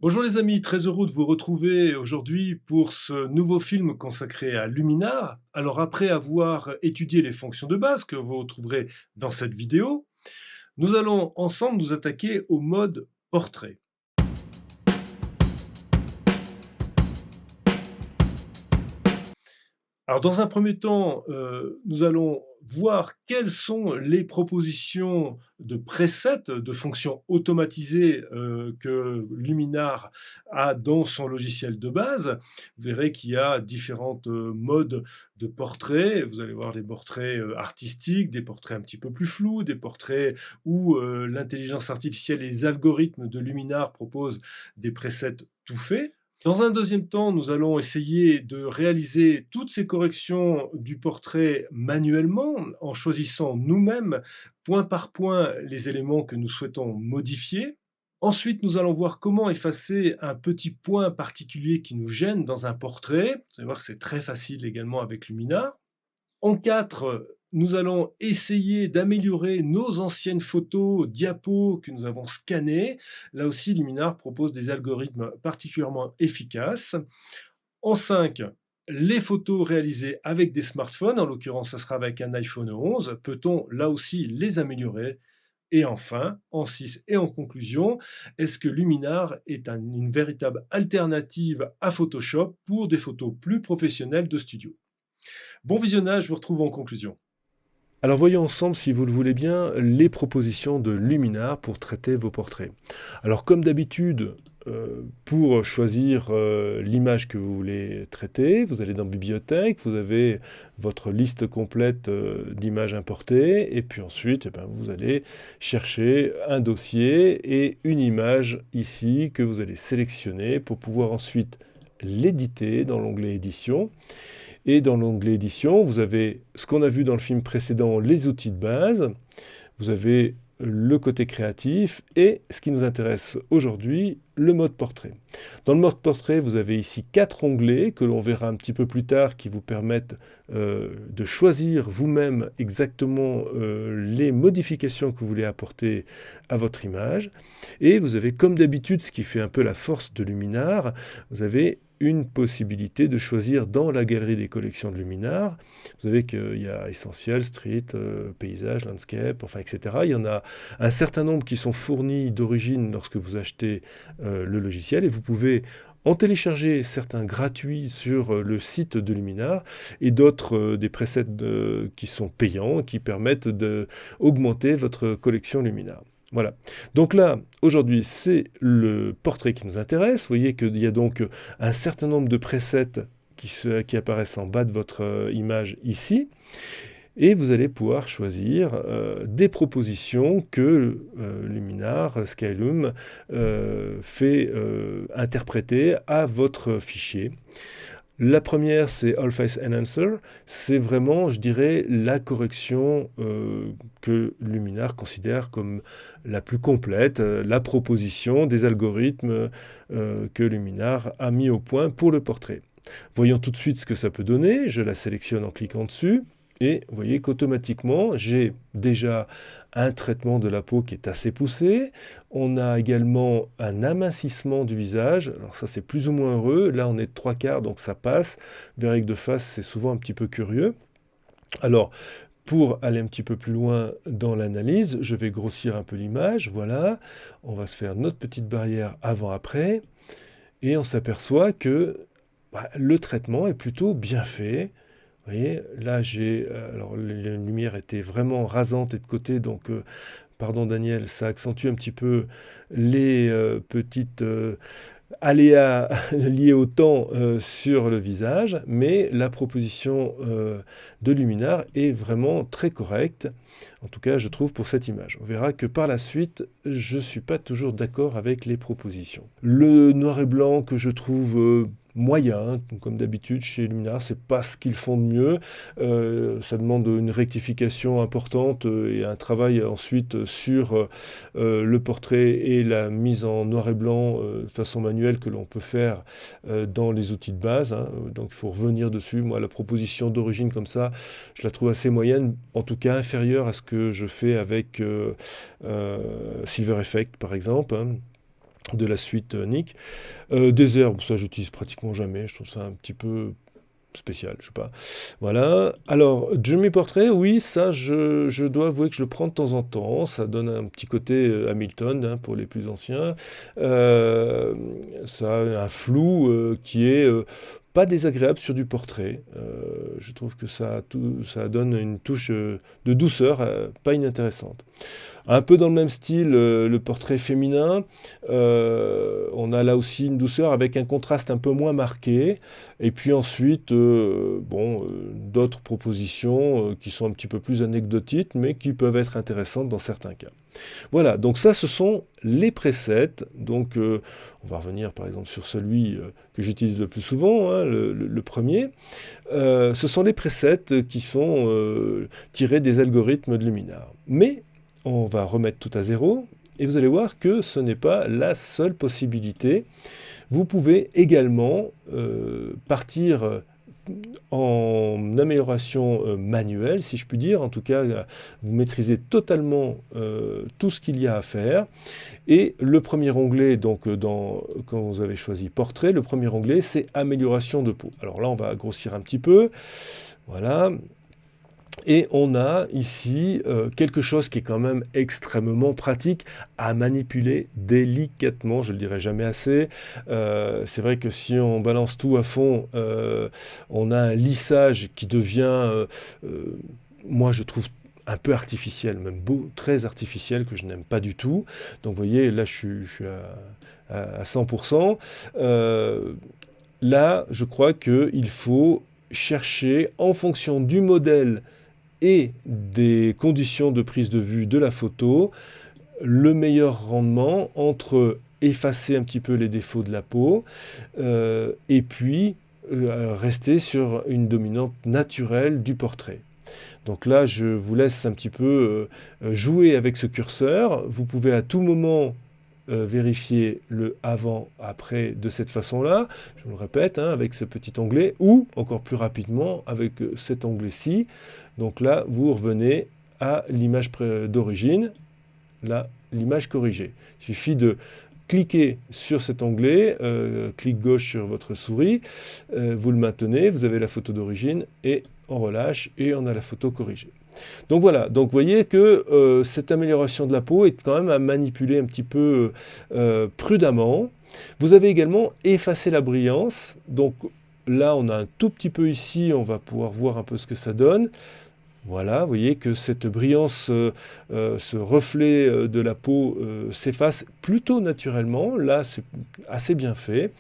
Bonjour les amis, très heureux de vous retrouver aujourd'hui pour ce nouveau film consacré à Luminar. Alors après avoir étudié les fonctions de base que vous retrouverez dans cette vidéo, nous allons ensemble nous attaquer au mode portrait. Alors dans un premier temps, nous allons voir quelles sont les propositions de presets, de fonctions automatisées, que Luminar a dans son logiciel de base. Vous verrez qu'il y a différentes, modes de portraits. Vous allez voir des portraits, artistiques, des portraits un petit peu plus flous, des portraits où, l'intelligence artificielle et les algorithmes de Luminar proposent des presets tout faits. Dans un deuxième temps, nous allons essayer de réaliser toutes ces corrections du portrait manuellement, en choisissant nous-mêmes, point par point, les éléments que nous souhaitons modifier. Ensuite, nous allons voir comment effacer un petit point particulier qui nous gêne dans un portrait. Vous allez voir que c'est très facile également avec Luminar. En 4, nous allons essayer d'améliorer nos anciennes photos, diapos que nous avons scannées. Là aussi, Luminar propose des algorithmes particulièrement efficaces. En 5, les photos réalisées avec des smartphones, en l'occurrence, ça sera avec un iPhone 11, peut-on là aussi les améliorer? Et enfin, en 6 et en conclusion, est-ce que Luminar est une véritable alternative à Photoshop pour des photos plus professionnelles de studio? Bon visionnage, je vous retrouve en conclusion. Alors voyons ensemble, si vous le voulez bien, les propositions de Luminar pour traiter vos portraits. Alors comme d'habitude, pour choisir l'image que vous voulez traiter, vous allez dans Bibliothèque, vous avez votre liste complète d'images importées, et puis ensuite, vous allez chercher un dossier et une image ici que vous allez sélectionner pour pouvoir ensuite l'éditer dans l'onglet Édition. Et dans l'onglet Édition, vous avez ce qu'on a vu dans le film précédent, les outils de base. Vous avez le côté créatif et ce qui nous intéresse aujourd'hui, le mode portrait. Dans le mode portrait, vous avez ici 4 onglets que l'on verra un petit peu plus tard qui vous permettent de choisir vous-même exactement les modifications que vous voulez apporter à votre image. Et vous avez, comme d'habitude, ce qui fait un peu la force de Luminar, vous avez une possibilité de choisir dans la galerie des collections de Luminar. Vous savez qu'il y a Essentiel, Street, Paysage, Landscape, enfin, etc. Il y en a un certain nombre qui sont fournis d'origine lorsque vous achetez le logiciel, et vous pouvez en télécharger certains gratuits sur le site de Luminar, et d'autres des presets qui sont payants, qui permettent d'augmenter votre collection Luminar. Voilà. Donc là, aujourd'hui, c'est le portrait qui nous intéresse. Vous voyez qu'il y a donc un certain nombre de presets qui apparaissent en bas de votre image ici. Et vous allez pouvoir choisir des propositions que Luminar, Skylum, fait interpréter à votre fichier. La première, c'est All Face Enhancer. C'est vraiment, je dirais, la correction que Luminar considère comme la plus complète, la proposition des algorithmes que Luminar a mis au point pour le portrait. Voyons tout de suite ce que ça peut donner. Je la sélectionne en cliquant dessus. Et vous voyez qu'automatiquement, j'ai déjà un traitement de la peau qui est assez poussé. On a également un amincissement du visage. Alors ça, c'est plus ou moins heureux. Là, on est de 3/4, donc ça passe. Vous verrez que de face, c'est souvent un petit peu curieux. Alors, pour aller un petit peu plus loin dans l'analyse, je vais grossir un peu l'image. Voilà. On va se faire notre petite barrière avant-après. Et on s'aperçoit que le traitement est plutôt bien fait. Vous voyez, là alors la lumière était vraiment rasante et de côté, donc pardon Daniel, ça accentue un petit peu les petites aléas liés au temps sur le visage, mais la proposition de Luminar est vraiment très correcte, en tout cas je trouve pour cette image. On verra que par la suite, je ne suis pas toujours d'accord avec les propositions. Le noir et blanc que je trouve moyen, comme d'habitude chez Luminar, c'est pas ce qu'ils font de mieux. Ça demande une rectification importante et un travail ensuite sur le portrait et la mise en noir et blanc de façon manuelle que l'on peut faire dans les outils de base. Hein. Donc il faut revenir dessus. Moi, la proposition d'origine comme ça, je la trouve assez moyenne, en tout cas inférieure à ce que je fais avec Silver Effect par exemple. Hein. de la suite Nik. Des herbes, ça j'utilise pratiquement jamais, je trouve ça un petit peu spécial, je sais pas. Voilà. Alors, Jimmy Portrait, oui, ça, je dois avouer que je le prends de temps en temps. Ça donne un petit côté Hamilton hein, pour les plus anciens. Euh, Ça a un flou qui est pas désagréable sur du portrait. Je trouve que ça donne une touche de douceur pas inintéressante. Un peu dans le même style, le portrait féminin. On a là aussi une douceur avec un contraste un peu moins marqué. Et puis ensuite, d'autres propositions qui sont un petit peu plus anecdotiques, mais qui peuvent être intéressantes dans certains cas. Voilà, donc ça, ce sont les presets. Donc, on va revenir par exemple sur celui que j'utilise le plus souvent, hein, le premier. Ce sont les presets qui sont tirés des algorithmes de Luminar. Mais on va remettre tout à zéro, et vous allez voir que ce n'est pas la seule possibilité. Vous pouvez également partir en amélioration manuelle, si je puis dire. En tout cas, vous maîtrisez totalement tout ce qu'il y a à faire. Et le premier onglet, donc quand vous avez choisi Portrait, le premier onglet, c'est Amélioration de peau. Alors là, on va grossir un petit peu. Voilà. Et on a ici quelque chose qui est quand même extrêmement pratique à manipuler délicatement, je ne le dirai jamais assez. C'est vrai que si on balance tout à fond, on a un lissage qui devient, moi je trouve, un peu artificiel, même très artificiel, que je n'aime pas du tout. Donc vous voyez, là je suis à 100%. Là, je crois qu'il faut chercher en fonction du modèle et des conditions de prise de vue de la photo, le meilleur rendement entre effacer un petit peu les défauts de la peau et puis rester sur une dominante naturelle du portrait. Donc là, je vous laisse un petit peu jouer avec ce curseur. Vous pouvez à tout moment vérifier le avant-après de cette façon-là, je vous le répète, hein, avec ce petit onglet, ou encore plus rapidement avec cet onglet-ci. Donc là, vous revenez à l'image d'origine, là, l'image corrigée. Il suffit de cliquer sur cet onglet, clic gauche sur votre souris, vous le maintenez, vous avez la photo d'origine, et on relâche, et on a la photo corrigée. Donc voilà, donc vous voyez que cette amélioration de la peau est quand même à manipuler un petit peu prudemment. Vous avez également effacé la brillance, donc là on a un tout petit peu ici, on va pouvoir voir un peu ce que ça donne. Voilà, vous voyez que cette brillance, ce reflet de la peau s'efface plutôt naturellement. Là, c'est assez bien fait.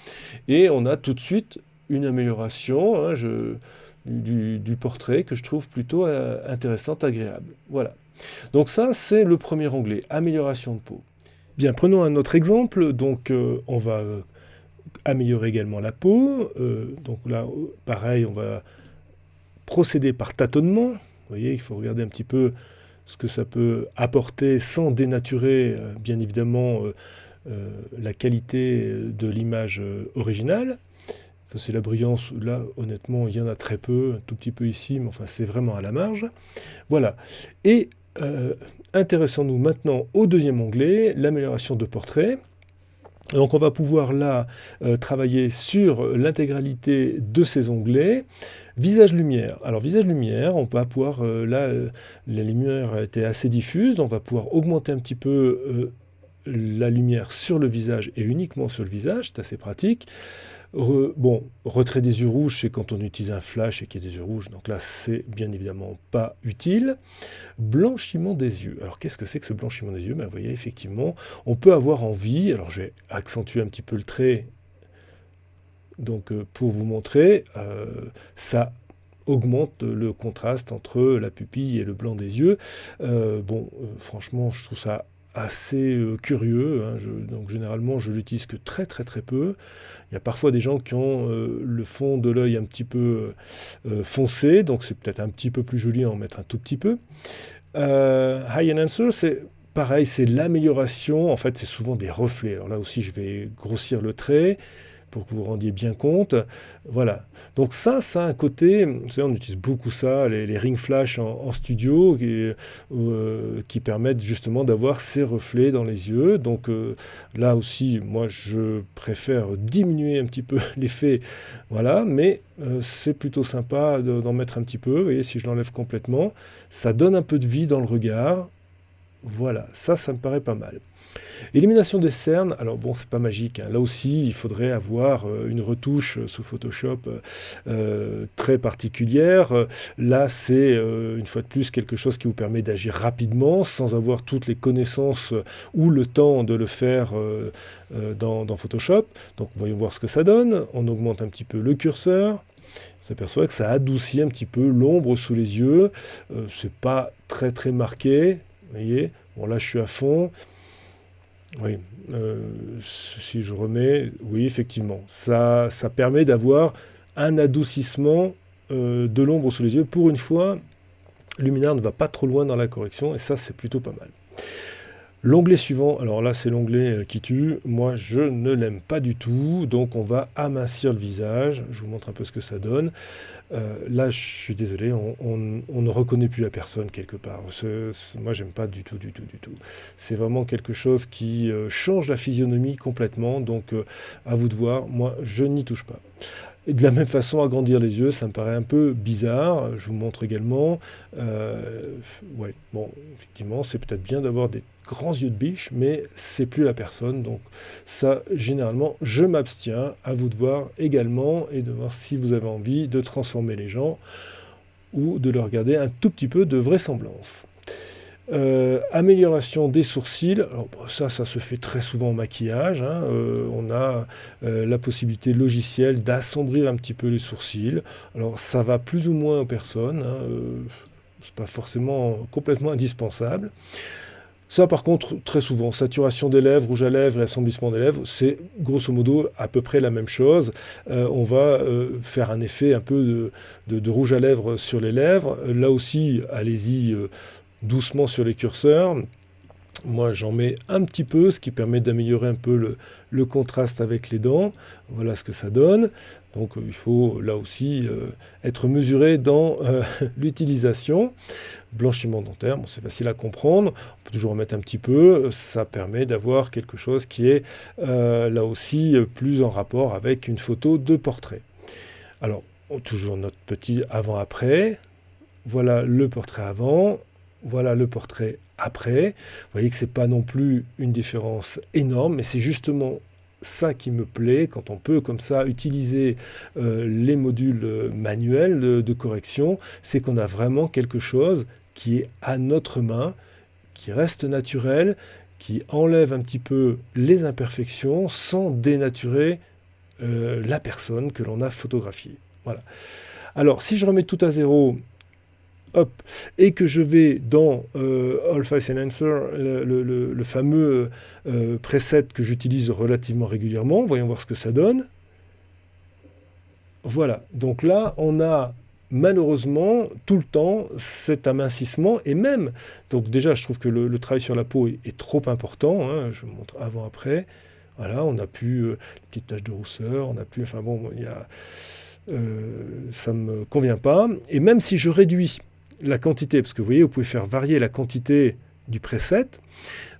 Et on a tout de suite une amélioration hein, du portrait que je trouve plutôt intéressante, agréable. Voilà. Donc ça, c'est le premier onglet, amélioration de peau. Bien, prenons un autre exemple. Donc, on va améliorer également la peau. Donc là, pareil, on va procéder par tâtonnement. Vous voyez, il faut regarder un petit peu ce que ça peut apporter sans dénaturer, bien évidemment, la qualité de l'image originale. Ça, c'est la brillance. Là, honnêtement, il y en a très peu, un tout petit peu ici, mais enfin, c'est vraiment à la marge. Voilà. Et intéressons-nous maintenant au deuxième onglet, l'amélioration de portrait. Donc on va pouvoir là travailler sur l'intégralité de ces onglets. Visage lumière. Alors visage lumière, on va pouvoir, là la lumière était assez diffuse, donc on va pouvoir augmenter un petit peu la lumière sur le visage et uniquement sur le visage, c'est assez pratique. Retrait des yeux rouges, c'est quand on utilise un flash et qu'il y a des yeux rouges, donc là c'est bien évidemment pas utile. Blanchiment des yeux. Alors qu'est-ce que c'est que ce blanchiment des yeux? Vous voyez, effectivement, on peut avoir envie, alors je vais accentuer un petit peu le trait, donc pour vous montrer, ça augmente le contraste entre la pupille et le blanc des yeux. Franchement, je trouve ça assez curieux, hein. Donc généralement je l'utilise que très très très peu. Il y a parfois des gens qui ont le fond de l'œil un petit peu foncé, donc c'est peut-être un petit peu plus joli à en mettre un tout petit peu. High Enhancer, c'est pareil, c'est l'amélioration, en fait c'est souvent des reflets. Alors là aussi je vais grossir le trait, pour que vous vous rendiez bien compte. Voilà. Donc ça a un côté, vous savez, on utilise beaucoup ça, les ring flash en studio, qui permettent justement d'avoir ces reflets dans les yeux. Donc là aussi, moi, je préfère diminuer un petit peu l'effet, voilà, mais c'est plutôt sympa d'en mettre un petit peu. Vous voyez, si je l'enlève complètement, ça donne un peu de vie dans le regard. Voilà, ça me paraît pas mal. Élimination des cernes, alors bon, c'est pas magique, hein. Là aussi, il faudrait avoir une retouche sous Photoshop très particulière. Là, c'est une fois de plus quelque chose qui vous permet d'agir rapidement, sans avoir toutes les connaissances ou le temps de le faire dans Photoshop. Donc, voyons voir ce que ça donne. On augmente un petit peu le curseur. On s'aperçoit que ça adoucit un petit peu l'ombre sous les yeux. C'est pas très très marqué. Vous voyez, bon là je suis à fond. Oui, si je remets, oui, effectivement, ça permet d'avoir un adoucissement de l'ombre sous les yeux. Pour une fois, Luminar ne va pas trop loin dans la correction, et ça, c'est plutôt pas mal. L'onglet suivant, alors là, c'est l'onglet qui tue. Moi, je ne l'aime pas du tout, donc on va amincir le visage. Je vous montre un peu ce que ça donne. Là, je suis désolé, on ne reconnaît plus la personne quelque part. Moi, j'aime pas du tout, du tout, du tout. C'est vraiment quelque chose qui change la physionomie complètement. Donc, à vous de voir. Moi, je n'y touche pas. Et de la même façon, agrandir les yeux, ça me paraît un peu bizarre. Je vous montre également. Ouais, bon, effectivement, c'est peut-être bien d'avoir des grands yeux de biche, mais c'est plus la personne. Donc ça, généralement, je m'abstiens. À vous de voir également et de voir si vous avez envie de transformer les gens ou de leur garder un tout petit peu de vraisemblance. Amélioration des sourcils, alors, bon, ça se fait très souvent en maquillage, hein. On a la possibilité logicielle d'assombrir un petit peu les sourcils. Alors ça va plus ou moins aux personnes, hein, c'est pas forcément complètement indispensable. Ça par contre, très souvent, saturation des lèvres, rouge à lèvres et assombrissement des lèvres, c'est grosso modo à peu près la même chose. On va faire un effet un peu de rouge à lèvres sur les lèvres. Là aussi, allez-y doucement sur les curseurs. Moi, j'en mets un petit peu, ce qui permet d'améliorer un peu le contraste avec les dents. Voilà ce que ça donne. Donc, il faut là aussi être mesuré dans l'utilisation. Blanchiment dentaire, bon, c'est facile à comprendre. On peut toujours en mettre un petit peu. Ça permet d'avoir quelque chose qui est là aussi plus en rapport avec une photo de portrait. Alors, toujours notre petit avant-après. Voilà le portrait avant. Voilà le portrait après. Vous voyez que ce n'est pas non plus une différence énorme, mais c'est justement ça qui me plaît quand on peut comme ça utiliser les modules manuels de correction, c'est qu'on a vraiment quelque chose qui est à notre main, qui reste naturel, qui enlève un petit peu les imperfections sans dénaturer la personne que l'on a photographiée. Voilà. Alors, si je remets tout à zéro, hop, et que je vais dans All Face Enhancer, le fameux preset que j'utilise relativement régulièrement, voyons voir ce que ça donne. Voilà, donc là, on a malheureusement tout le temps cet amincissement, et même, donc déjà, je trouve que le travail sur la peau est trop important, hein, je vous montre avant-après. Voilà, on n'a plus les petites taches de rousseur, on n'a plus, enfin bon, il y a, ça ne me convient pas. Et même si je réduis la quantité, parce que vous voyez, vous pouvez faire varier la quantité du preset.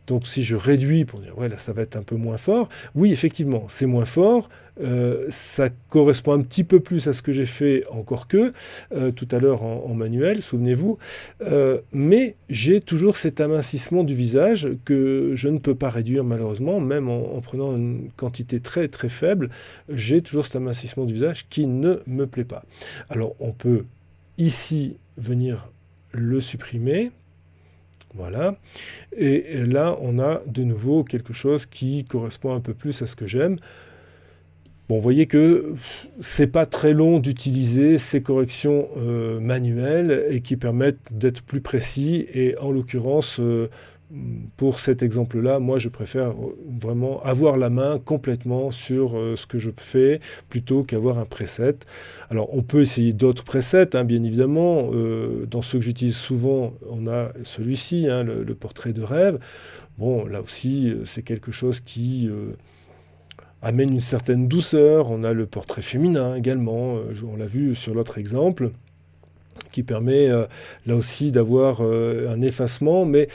Donc si je réduis pour dire, ouais, là ça va être un peu moins fort, oui, effectivement, c'est moins fort, ça correspond un petit peu plus à ce que j'ai fait encore que tout à l'heure en manuel, souvenez-vous, mais j'ai toujours cet amincissement du visage que je ne peux pas réduire malheureusement, même en prenant une quantité très très faible, j'ai toujours cet amincissement du visage qui ne me plaît pas. Alors on peut ici venir le supprimer. Voilà. Et là, on a de nouveau quelque chose qui correspond un peu plus à ce que j'aime. Bon, vous voyez que c'est pas très long d'utiliser ces corrections manuelles et qui permettent d'être plus précis. Et en l'occurrence, pour cet exemple-là, moi, je préfère vraiment avoir la main complètement sur ce que je fais plutôt qu'avoir un preset. Alors, on peut essayer d'autres presets, hein, bien évidemment. Dans ceux que j'utilise souvent, on a celui-ci, hein, le portrait de rêve. Bon, là aussi, c'est quelque chose qui amène une certaine douceur. On a le portrait féminin également, on l'a vu sur l'autre exemple, qui permet là aussi d'avoir un effacement, mais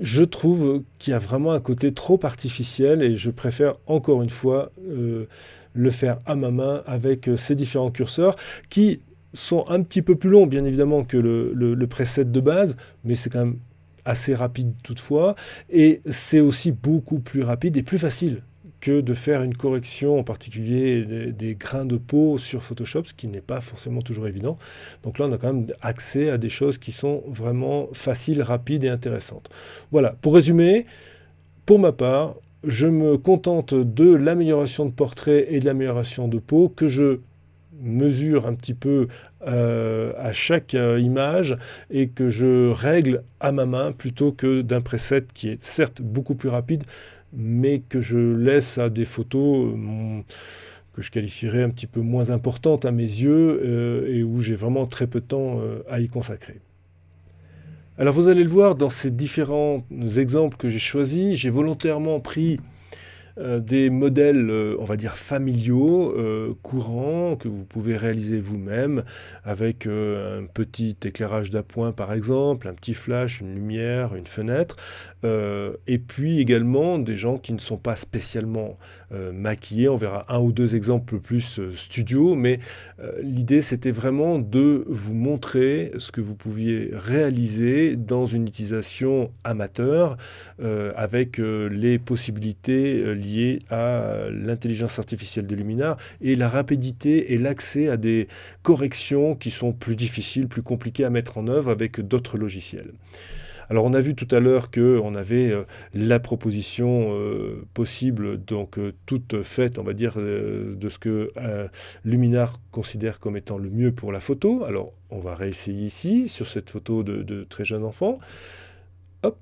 je trouve qu'il y a vraiment un côté trop artificiel et je préfère encore une fois le faire à ma main avec ces différents curseurs qui sont un petit peu plus longs bien évidemment que le preset de base, mais c'est quand même assez rapide toutefois, et c'est aussi beaucoup plus rapide et plus facile que de faire une correction, en particulier des grains de peau sur Photoshop, ce qui n'est pas forcément toujours évident. Donc là, on a quand même accès à des choses qui sont vraiment faciles, rapides et intéressantes. Voilà, pour résumer, pour ma part, je me contente de l'amélioration de portrait et de l'amélioration de peau que je mesure un petit peu à chaque image et que je règle à ma main plutôt que d'un preset qui est certes beaucoup plus rapide, mais que je laisse à des photos que je qualifierais un petit peu moins importantes à mes yeux et où j'ai vraiment très peu de temps à y consacrer. Alors vous allez le voir dans ces différents exemples que j'ai choisis, j'ai volontairement pris des modèles, on va dire, familiaux, courants, que vous pouvez réaliser vous-même, avec un petit éclairage d'appoint par exemple, un petit flash, une lumière, une fenêtre, et puis également des gens qui ne sont pas spécialement maquillés. On verra un ou deux exemples plus studio, mais l'idée c'était vraiment de vous montrer ce que vous pouviez réaliser dans une utilisation amateur, avec les possibilités liées à l'intelligence artificielle de Luminar et la rapidité et l'accès à des corrections qui sont plus difficiles, plus compliquées à mettre en œuvre avec d'autres logiciels. Alors on a vu tout à l'heure qu'on avait la proposition possible, donc toute faite, on va dire, de ce que Luminar considère comme étant le mieux pour la photo. Alors on va réessayer ici, sur cette photo de très jeune enfant. Hop,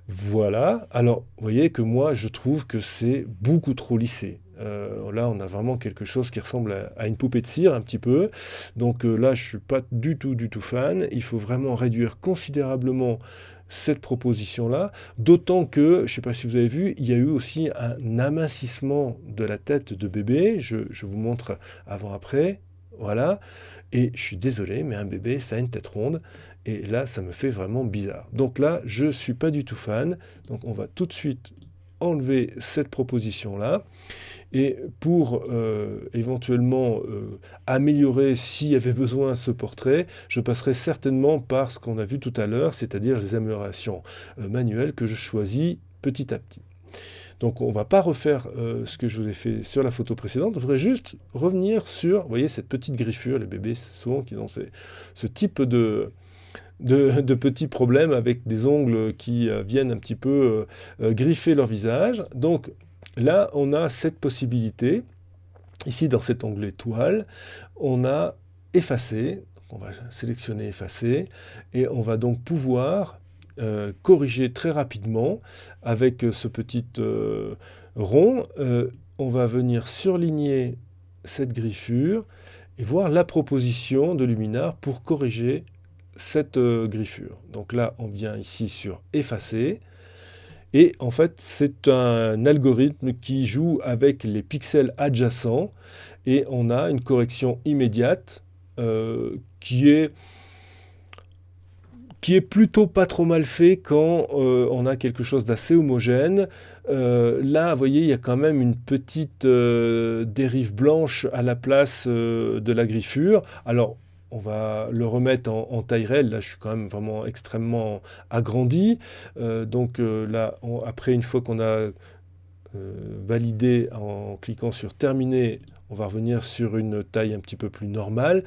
voilà. Alors vous voyez que moi je trouve que c'est beaucoup trop lissé. Là, on a vraiment quelque chose qui ressemble à une poupée de cire, un petit peu. Donc là, je ne suis pas du tout fan. Il faut vraiment réduire considérablement cette proposition-là, d'autant que, je ne sais pas si vous avez vu, il y a eu aussi un amincissement de la tête de bébé. Je vous montre avant-après. Voilà. Et je suis désolé, mais un bébé, ça a une tête ronde. Et là, ça me fait vraiment bizarre. Donc là, je ne suis pas du tout fan. Donc on va tout de suite enlever cette proposition-là. Et pour éventuellement améliorer, s'il y avait besoin, ce portrait, je passerai certainement par ce qu'on a vu tout à l'heure, c'est-à-dire les améliorations manuelles que je choisis petit à petit. Donc on ne va pas refaire ce que je vous ai fait sur la photo précédente, je voudrais juste revenir sur, vous voyez, cette petite griffure, les bébés souvent qui ont ce type de petits problèmes avec des ongles qui viennent un petit peu griffer leur visage. Donc là, on a cette possibilité, ici dans cet onglet toile, on a effacer, on va sélectionner effacer, et on va donc pouvoir corriger très rapidement avec ce petit rond. On va venir surligner cette griffure et voir la proposition de Luminar pour corriger cette griffure. Donc là, on vient ici sur effacer. Et en fait, c'est un algorithme qui joue avec les pixels adjacents et on a une correction immédiate qui est plutôt pas trop mal fait quand on a quelque chose d'assez homogène. Là, vous voyez, il y a quand même une petite dérive blanche à la place de la griffure. Alors, on va le remettre en taille réelle. Là, je suis quand même vraiment extrêmement agrandi. Donc là, après, une fois qu'on a validé en cliquant sur terminer, on va revenir sur une taille un petit peu plus normale.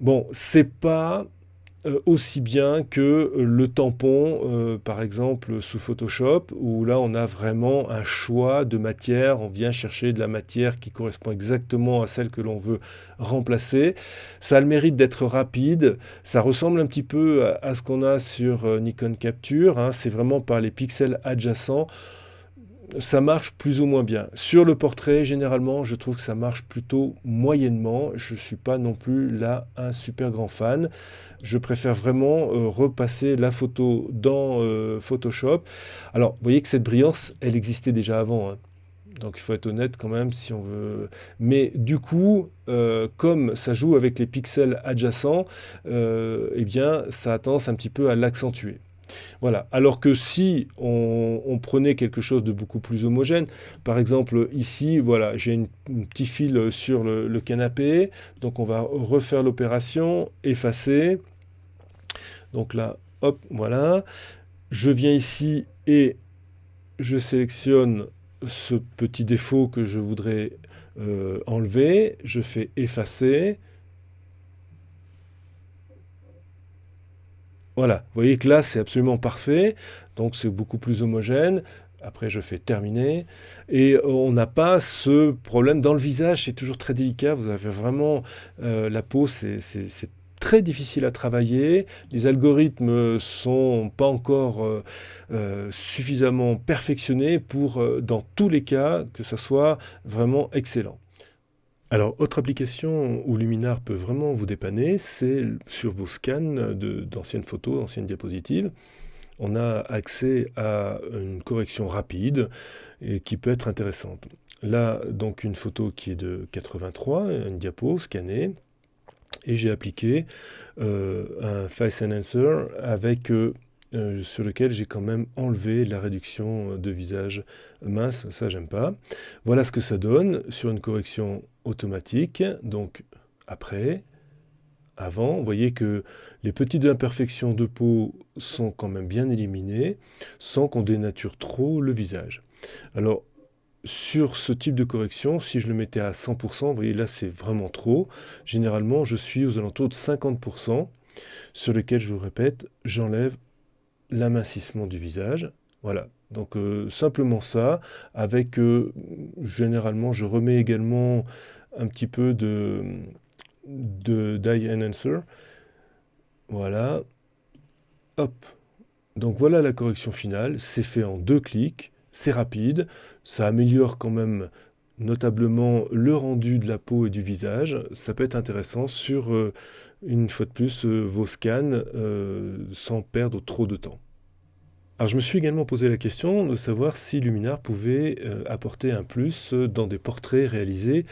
Bon, c'est pas aussi bien que le tampon, par exemple sous Photoshop, où là on a vraiment un choix de matière, on vient chercher de la matière qui correspond exactement à celle que l'on veut remplacer. Ça a le mérite d'être rapide, ça ressemble un petit peu à ce qu'on a sur Nikon Capture, hein, c'est vraiment par les pixels adjacents. Ça marche plus ou moins bien. Sur le portrait, généralement, je trouve que ça marche plutôt moyennement. Je ne suis pas non plus là un super grand fan. Je préfère vraiment repasser la photo dans Photoshop. Alors, vous voyez que cette brillance, elle existait déjà avant, hein. Donc il faut être honnête quand même si on veut. Mais du coup, comme ça joue avec les pixels adjacents, eh bien, ça a tendance un petit peu à l'accentuer. Voilà. Alors que si on prenait quelque chose de beaucoup plus homogène, par exemple ici, voilà, j'ai une petit fil sur le canapé, donc on va refaire l'opération, effacer. Donc là, hop, voilà. Je viens ici et je sélectionne ce petit défaut que je voudrais enlever. Je fais effacer. Voilà, vous voyez que là, c'est absolument parfait, donc c'est beaucoup plus homogène. Après, je fais terminer. Et on n'a pas ce problème dans le visage, c'est toujours très délicat. Vous avez vraiment la peau, c'est très difficile à travailler. Les algorithmes sont pas encore suffisamment perfectionnés pour, dans tous les cas, que ça soit vraiment excellent. Alors, autre application où Luminar peut vraiment vous dépanner, c'est sur vos scans d'anciennes photos, d'anciennes diapositives. On a accès à une correction rapide et qui peut être intéressante. Là, donc, une photo qui est de 83, une diapo scannée, et j'ai appliqué un Face Enhancer avec sur lequel j'ai quand même enlevé la réduction de visage mince, ça j'aime pas. Voilà ce que ça donne sur une correction automatique. Donc après, avant, vous voyez que les petites imperfections de peau sont quand même bien éliminées sans qu'on dénature trop le visage. Alors sur ce type de correction, si je le mettais à 100%, vous voyez là c'est vraiment trop. Généralement je suis aux alentours de 50%, sur lequel je vous répète, j'enlève l'amincissement du visage. Voilà, donc simplement ça, avec généralement je remets également un petit peu de dye enhancer. Voilà, hop. Donc voilà la correction finale, c'est fait en 2 clics, c'est rapide, ça améliore quand même notablement le rendu de la peau et du visage. Ça peut être intéressant sur, une fois de plus, vos scans sans perdre trop de temps. Alors je me suis également posé la question de savoir si Luminar pouvait apporter un plus dans des portraits réalisés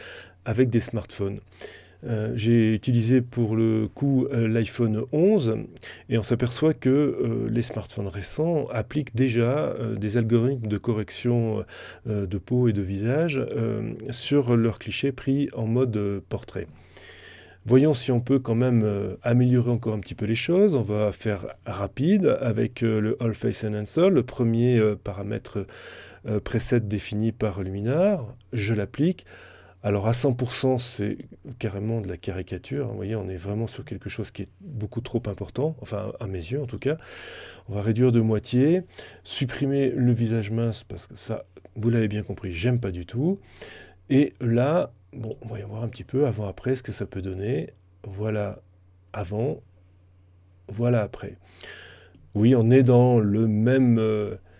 avec des smartphones. J'ai utilisé pour le coup l'iPhone 11 et on s'aperçoit que les smartphones récents appliquent déjà des algorithmes de correction de peau et de visage sur leurs clichés pris en mode portrait. Voyons si on peut quand même améliorer encore un petit peu les choses. On va faire rapide avec le All Face Enhancer, le premier paramètre preset défini par Luminar. Je l'applique. Alors à 100%, c'est carrément de la caricature. Vous voyez, on est vraiment sur quelque chose qui est beaucoup trop important, enfin à mes yeux en tout cas. On va réduire de moitié, supprimer le visage mince parce que ça, vous l'avez bien compris, j'aime pas du tout. Et là, bon, on va y voir un petit peu avant-après ce que ça peut donner. Voilà avant, voilà après. Oui, on est dans le même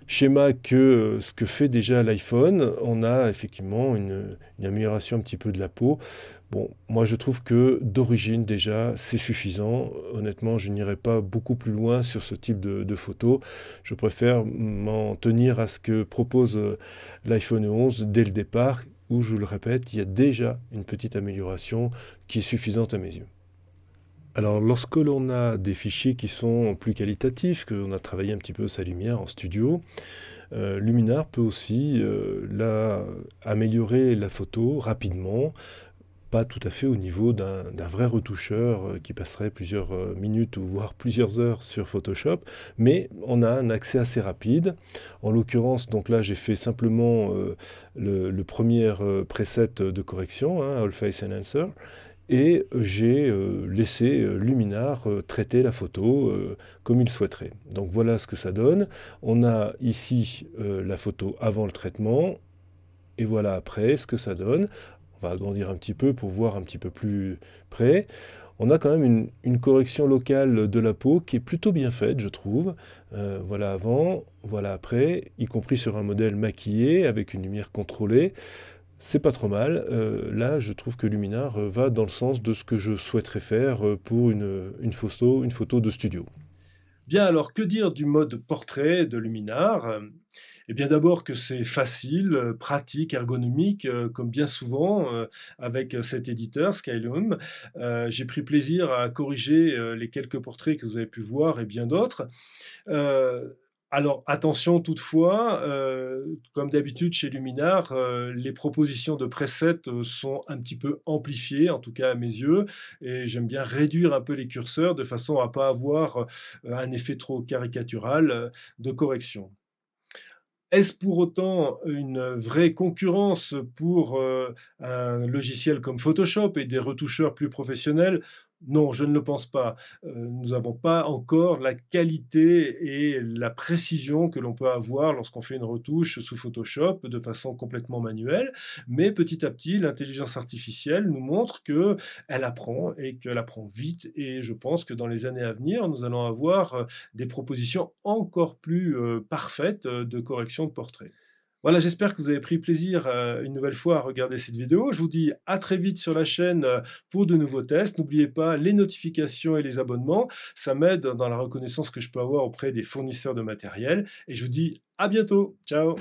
schéma que ce que fait déjà l'iPhone. On a effectivement une amélioration un petit peu de la peau. Bon, moi je trouve que d'origine déjà c'est suffisant. Honnêtement, je n'irai pas beaucoup plus loin sur ce type de photos. Je préfère m'en tenir à ce que propose l'iPhone 11 dès le départ, où je le répète, il y a déjà une petite amélioration qui est suffisante à mes yeux. Alors, lorsque l'on a des fichiers qui sont plus qualitatifs, qu'on a travaillé un petit peu sa lumière en studio, Luminar peut aussi améliorer la photo rapidement, pas tout à fait au niveau d'un vrai retoucheur qui passerait plusieurs minutes ou voire plusieurs heures sur Photoshop, mais on a un accès assez rapide. En l'occurrence, donc là, j'ai fait simplement le premier preset de correction, hein, All Face Enhancer, et j'ai laissé Luminar traiter la photo comme il souhaiterait. Donc voilà ce que ça donne. On a ici la photo avant le traitement, et voilà après ce que ça donne. On va agrandir un petit peu pour voir un petit peu plus près. On a quand même une correction locale de la peau qui est plutôt bien faite, je trouve. Voilà avant, voilà après, y compris sur un modèle maquillé avec une lumière contrôlée. C'est pas trop mal. Là, je trouve que Luminar va dans le sens de ce que je souhaiterais faire pour une photo de studio. Bien, alors que dire du mode portrait de Luminar? Eh bien d'abord que c'est facile, pratique, ergonomique, comme bien souvent, avec, cet éditeur Skyloom. J'ai pris plaisir à corriger, les quelques portraits que vous avez pu voir et bien d'autres. Heu, alors attention toutefois, comme d'habitude chez Luminar, les propositions de presets, sont un petit peu amplifiées, en tout cas à mes yeux, et j'aime bien réduire un peu les curseurs de façon à pas avoir, un effet trop caricatural, de correction. Est-ce pour autant une vraie concurrence pour, un logiciel comme Photoshop et des retoucheurs plus professionnels? Non, je ne le pense pas. Nous n'avons pas encore la qualité et la précision que l'on peut avoir lorsqu'on fait une retouche sous Photoshop de façon complètement manuelle. Mais petit à petit, l'intelligence artificielle nous montre qu'elle apprend et qu'elle apprend vite, et je pense que dans les années à venir, nous allons avoir, des propositions encore plus, parfaites, de correction de portrait. Voilà, j'espère que vous avez pris plaisir, une nouvelle fois à regarder cette vidéo. Je vous dis à très vite sur la chaîne, pour de nouveaux tests. N'oubliez pas les notifications et les abonnements, ça m'aide dans la reconnaissance que je peux avoir auprès des fournisseurs de matériel, et je vous dis à bientôt. Ciao.